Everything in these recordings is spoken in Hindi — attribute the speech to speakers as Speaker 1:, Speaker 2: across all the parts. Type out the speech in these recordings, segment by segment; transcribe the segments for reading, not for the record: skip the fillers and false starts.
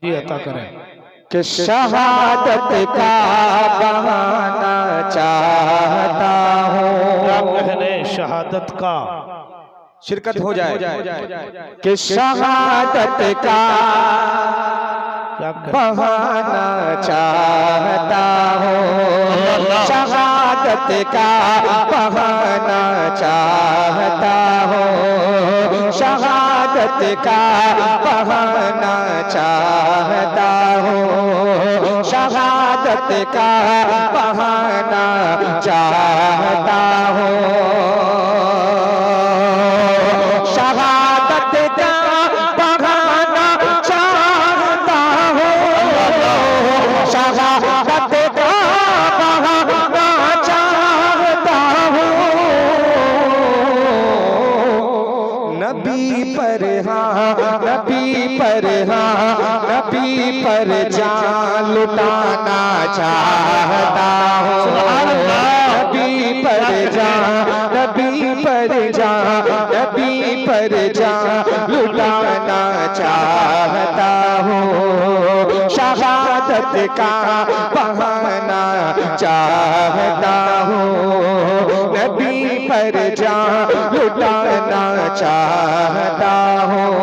Speaker 1: जी अता करें
Speaker 2: कि शहादत का बहाना चाहता हूँ।
Speaker 1: क्या कहने शहादत का
Speaker 2: शिरकत हो जाए कि शहादत का बहाना चाहता हूँ। शहादत का बहाना चाहता हूँ। शहादत का बहाना चाहता हूँ। शहादत का बहाना चाहता हूँ। शहादत का बहाना चाहता हूँ। शहादत का बहाना चाहता हूँ। नबी पर हाँ, नबी पर हाँ, नबी पर जान लुटाना चाहता हूँ। नबी पर जान, नबी पर जान, नबी पर जान लुटाना चाहता हूँ। शहादत का बहाना चाहता हूँ। नबी पर जान लुटाना चाहता हूँ।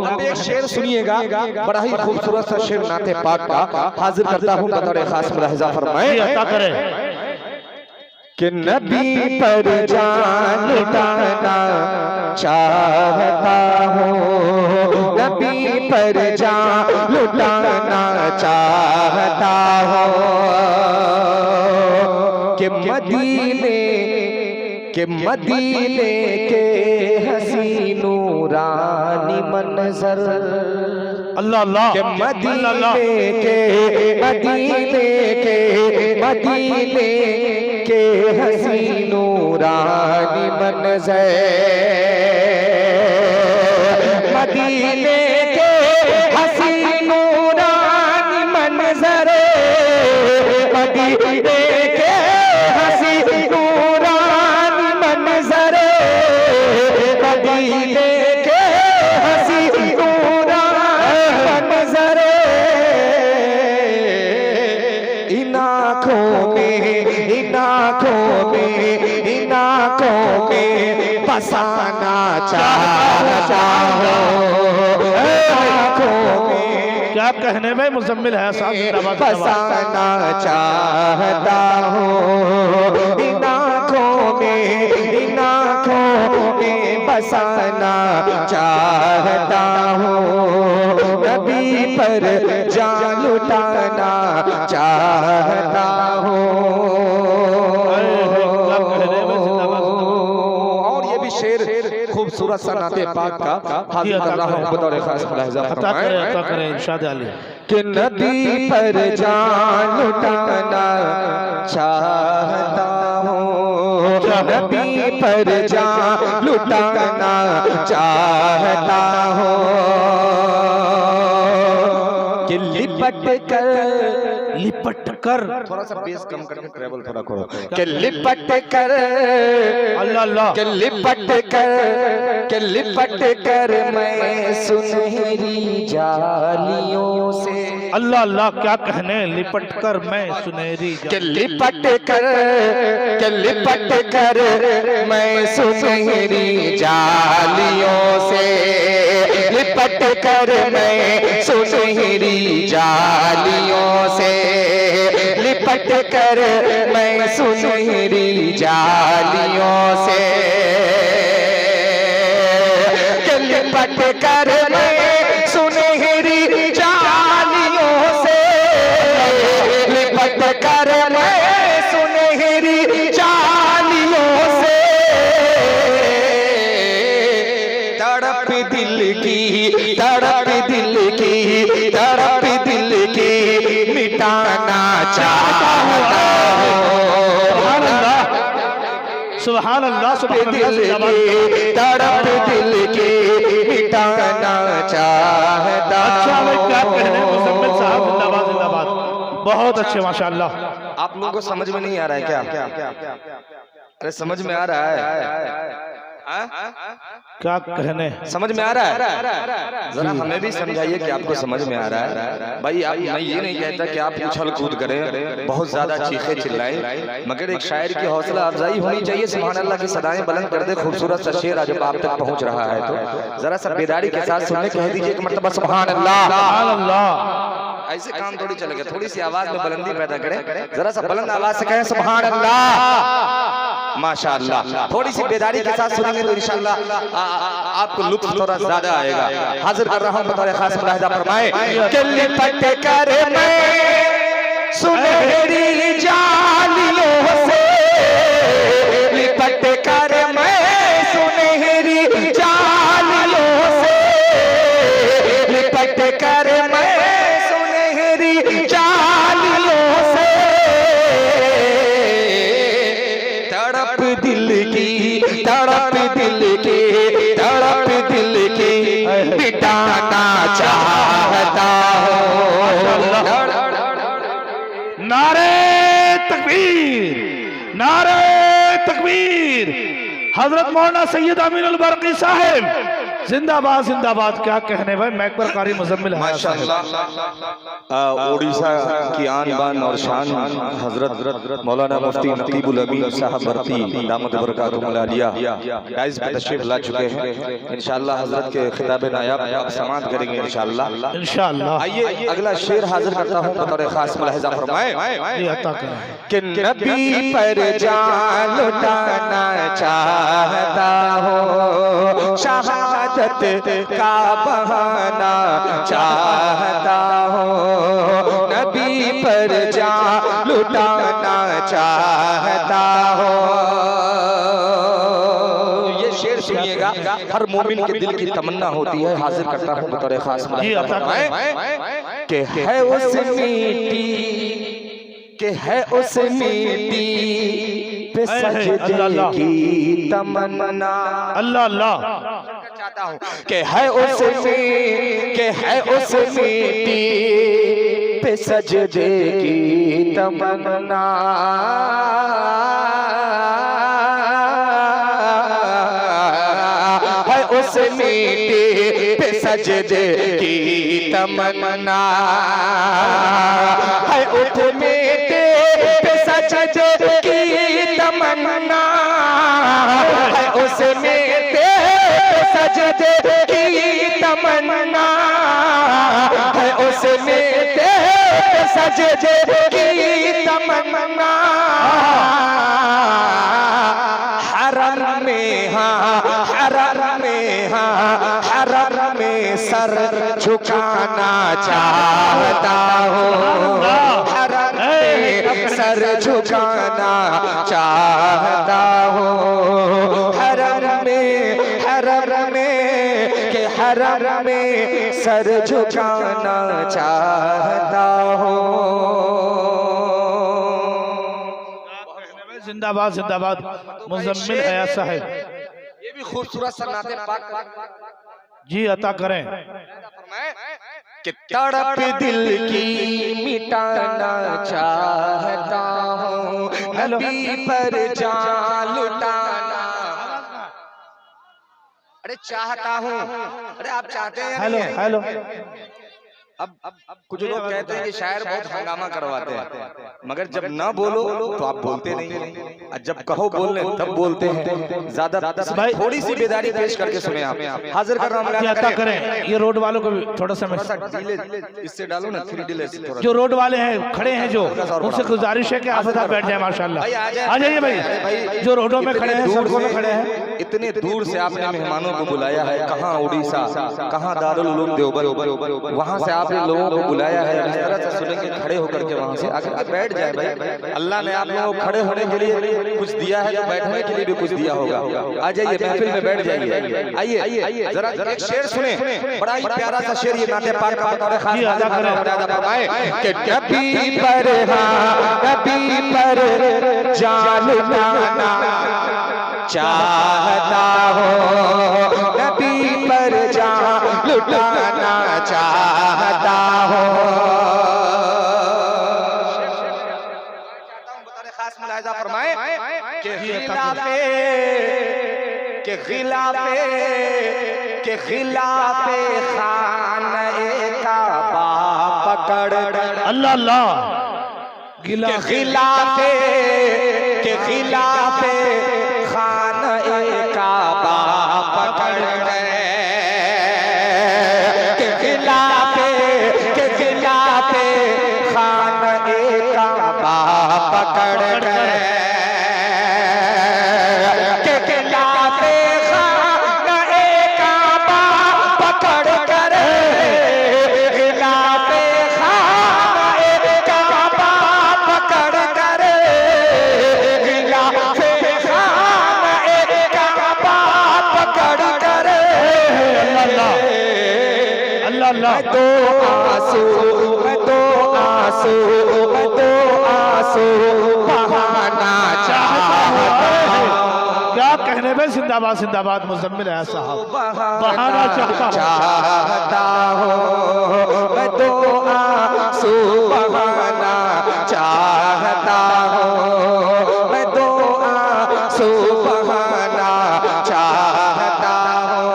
Speaker 2: अब एक शेर सुनिएगा, बड़ा ही खूबसूरत सा शेर नाते पाक का हाजिर करता हूँ बतौर खास मुलाहिजा फरमाएं कि नबी पर जान लुटाना चाहता हूँ। नबी पर जान लुटाना चाहता हूँ। कि मदीने के हसी नूरानी मंजर
Speaker 1: अल्लाह अल्लाह
Speaker 2: के मदीने के हसी नूरानी मंजर। मदीने के हसी नूरानी मंजर। मदीने के हसी नूरानी मंजर। मदीने के हसी नूरानी मंजर। इन आँखों में, इन आँखों में, इन आँखों में बसाना चाहता हूँ। आँखों में
Speaker 1: क्या कहने में मुजम्मिल है साहब
Speaker 2: बसाना चाहता हूँ। इन आँखों में, इन आँखों में बसाना चाहता हूँ। नबी पर जान लुटाना चाहता हूँ। और ये भी शेर खूबसूरत सा नाते पाक का हाजिर कर रहा हूँ बतौर खास मुलाहिजा फरमाएं
Speaker 1: इरशाद अली
Speaker 2: कि नबी पर जान लुटाना चाहता हूँ। नबी पर जान लुटाना चाहता हूँ। कि लिपट कर थोड़ा सा बेस कम करके ट्रेवल थोड़ा करो कि लिपट कर
Speaker 1: अल्लाह अल्लाह
Speaker 2: कि लिपट कर मैं सुनहरी जालियों से।
Speaker 1: अल्लाह अल्लाह क्या कहने लिपट कर मैं सुनहरी
Speaker 2: कि लिपट कर मैं सुनहरी जालियों से। लिपट कर मैं सुनहरी जालियों से। लिपट कर मैं सुनहरी जालियों से। लिपट कर मैं सुनहरी जालियों से। लिपट कर मैं सुनहरी जालियों से। तड़प दिल की, तड़प दिल की, तड़प दिल की मिटाना चाहता हूँ।
Speaker 1: सुभान अल्लाह सुभान अल्लाह
Speaker 2: तड़प दिल की मिटाना चाहता हूँ।
Speaker 1: क्या कहने मुजम्मिल साहब जिंदाबाद जिंदाबाद बहुत अच्छे माशाअल्लाह।
Speaker 2: आप लोगों को समझ में नहीं आ रहा है क्या? अरे समझ में आ रहा है?
Speaker 1: क्या कहने,
Speaker 2: समझ में आ रहा है? जरा हमें भी समझाइए कि आपको समझ में आ रहा है। भाई आप, मैं ये नहीं कहता कि आप उछल कूद करें, बहुत ज्यादा चीखे चिल्लाएं, मगर एक शायर की हौसला अफजाई होनी चाहिए। सुभान अल्लाह की सदाएं बुलंद कर दे, खूबसूरत सा शेर जब आप तक पहुंच रहा है तो जरा सा बेदारी के साथ सुनने, कह दीजिए एक मर्तबा सुभान अल्लाह।
Speaker 1: सुभान अल्लाह।
Speaker 2: ऐसे काम थोड़ी चलेगा, थोड़ी सी आवाज में बुलंदी पैदा करें, जरा सा बुलंद आवाज से कहें सुभान अल्लाह। माशाअल्लाह, थोड़ी सी बेदारी के साथ सुनेंगे तो इंशाअल्लाह आपको लुत्फ थोड़ा ज्यादा आएगा। हाजिर कर रहा हूं बतौर खास मुलाहिजा फरमाए कि लिपट कर मैं सुनहरी जालियों से, लिपट कर मैं सुनहरी जालियों से, लिपट कर मैं सुनहरी जालियों से, तड़प दिल की, तड़प दिल की, तड़प दिल की मिटाना चाहता हूँ।
Speaker 1: नारे तकबीर, नारे तकबीर। हजरत मौलाना सैयद अमीन अल बरकी साहब जिंदाबाद जिंदाबाद। क्या कहने भाई, मैकबर कारी मुजम्मिल
Speaker 2: माशाअल्लाह। उड़ीसा की आन बान और शान हजरत मौलाना मुफ्ती नकीबुल अमीन साहब बरकी दामद बरकातुहुल आलिया गाइस पे तशरीफ ला चुके हैं। इंशाअल्लाह हजरत के खिताब नायाब आप समाअत करेंगे इंशाअल्लाह इंशाअल्लाह। आइए अगला शेर हाजिर करता हूं बतौर खास मुलाहिजा फरमाए कि नबी पर जान लुटाना चाहता हो, शहादत का बहाना चाहता हो, नबी पर जान लुटाना चाहता हो। ये शेर सुनिएगा, हर मोमिन के दिल की तमन्ना होती है। हाजिर करता हूं बतौर खास कि है उस मीठी, कि है उस मीठी पे सजदे की तमन्ना।
Speaker 1: अल्लाह अल्लाह।
Speaker 2: चाहता हूँ कि है उस में, कि है उस मिट्टी पे सजदे की तमन्ना, है उस मिट्टी पे सजदे की तमन्ना, है उठ मिट्टी पे सजदे की तमन्ना, है उस मिट्टी सजदे की तमन्ना, है उसमें सजदे की तमन्ना। हरम में हाँ, हरम में हाँ, हरम में सर झुकाना चाहता हूँ, हरम में सर झुकाना चाहता हूँ, हरम में, हरम में, के हरम में सर झुकाना चाहता हूँ।
Speaker 1: जिंदाबाद जिंदाबाद मुजम्मिल हयात साहब।
Speaker 2: ये भी खूबसूरत सा नाते पाक
Speaker 1: जी अता करें
Speaker 2: कि तड़प दिल की मिटाना चाहता हूँ, नबी पर जान लुटाना। अरे चाहता हूँ, अरे आप चाहते हैं?
Speaker 1: Hello hello.
Speaker 2: अब कुछ लोग कहते हैं कि शायर बहुत हंगामा करवाते हैं, मगर जब ना बोलो तो आप बोलते नहीं, और जब कहो बोलने तब बोलते हैं। ज्यादा भाई थोड़ी सी बेदारी पेश करके सुने आप। हाजिर कर रहा हूँ,
Speaker 1: करें। ये रोड वालों को भी थोड़ा सा
Speaker 2: इससे डालो ना, 3 डिले।
Speaker 1: जो रोड वाले हैं खड़े हैं, जो उनसे गुजारिश है कि आप बैठ जाए। माशाल्लाह आ जाइए भाई। जो रोडों में खड़े हैं, सड़कों में खड़े हैं,
Speaker 2: इतने दूर से आपने मेहमानों को बुलाया है, कहाँ उड़ीसा, कहाँ दारुल उलूम देवबंद, वहाँ से आपने लोगों को बुलाया है। इस तरह से सुनेंगे, खड़े होकर के वहाँ से आकर के बैठ जाए। भाई अल्लाह ने आप लोगों को खड़े होने के लिए कुछ दिया है, तो बैठने के लिए भी कुछ दिया होगा। आ जाइए महफिल में बैठ जाइए। आइए जरा एक शेर सुने, बड़ा ही प्यारा सा शेर, ये नाते पाक का बतौर खास कि नबी पर हाँ, नबी पर जान लुटाना चाहता हो, नबी पर जान लुटाना चाहता हो। खास मुलाहिजा फरमाए कि के खिलाफे खाने काबा पकड़
Speaker 1: अल्लाह अल्लाह
Speaker 2: के खिलाफे खाने काबा पकड़ गए के खिलाफे खाने काबा पकड़ गए के खिलाफे खाने काबा पकड़ कर खिलाफे खाने काबा पकड़ कर खिलाफे खाने काबा पकड़ कर
Speaker 1: अल्लाह अल्लाह
Speaker 2: दो आंसू बहाना
Speaker 1: क्या कहने में जिंदाबाद जिंदाबाद मुजम्मिल है साहब बहाना
Speaker 2: चाहता हूँ मैं दो आंसू बहाना चाहता हूँ मैं दो आंसू बहाना चाहता हूँ।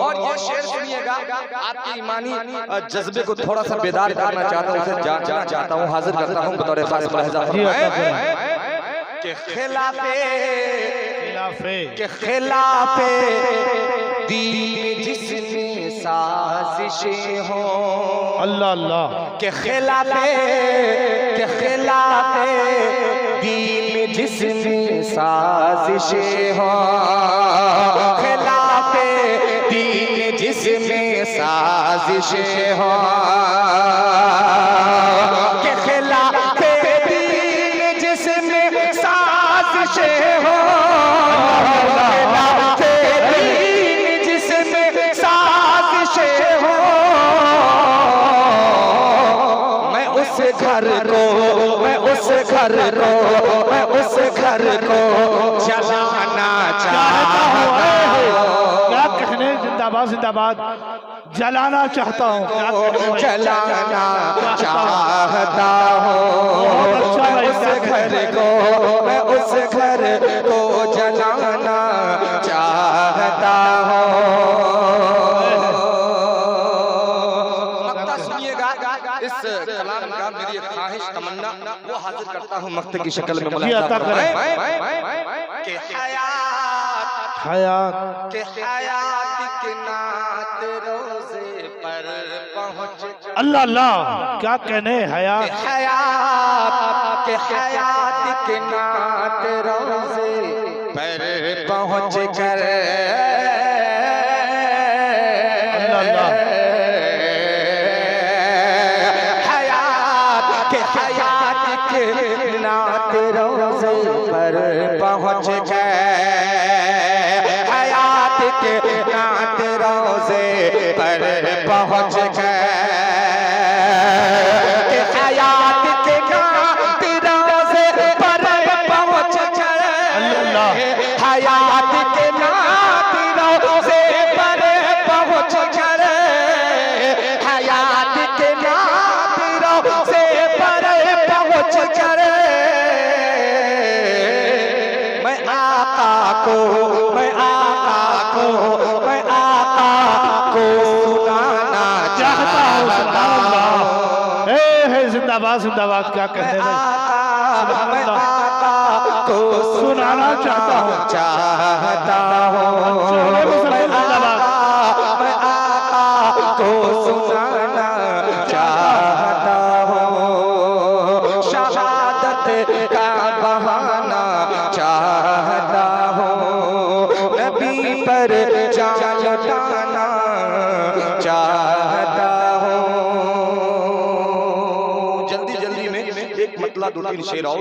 Speaker 2: और ये शेर सुनिएगा आपके ईमानी जज्बे को थोड़ा सा बेदार करना चाहता हूँ, उसे जानना चाहता हूँ, हाजिर करता हूँ बतौर खास मुलाहिजा के खिलाफे दीन जिसमें साजिशें हो
Speaker 1: अल्लाह अल्लाह
Speaker 2: के खिलाफे दीन जिसमें साजिशें हो खिलाफे दीन जिसमें साजिशें हो के खिलाफे दीन जिसमें साजिशें हो खिलाफे दीन जिसमें साजिशें हो मैं उस घर को जलाना चाहता हूँ।
Speaker 1: क्या कहने जिंदाबाद जिंदाबाद जलाना चाहता हूँ
Speaker 2: जलाना चाहता हूँ मैं उस घर को जलाना चाहता हूँ। मक्ता सुनिएगा इस कलाम का मेरी एक ख्वाहिश तमन्ना वो हाजिर करता हूँ मक्ते की शक्ल में
Speaker 1: अता करें
Speaker 2: के हयात के नात रोजे पर पहुँच
Speaker 1: अल्लाह अल्लाह क्या कहने हयात
Speaker 2: के हयात के नात रोजे पर पहुँच कर हयात के नात रोजे पर पहुँच गए हयात के नात रोजे पर पहुँच गए हयात के नात रोजे पर पहुँच गए हयात के नात रोजे पर पहुँच गए हयात के नात रोजे पर पहुँच गए मैं आका को सुनाना चाहता हूँ।
Speaker 1: जिंदाबाद जिंदाबाद क्या कहने में
Speaker 2: मैं आका को
Speaker 1: सुनाना चाहता हूँ
Speaker 2: मैं आका को सुनाना चाहता हूँ शहादत का बहाना चाहता हूँ नबी पर जान लौटाना चाहता हूँ। जल्दी जल्दी में एक मतला दो तीन शेर और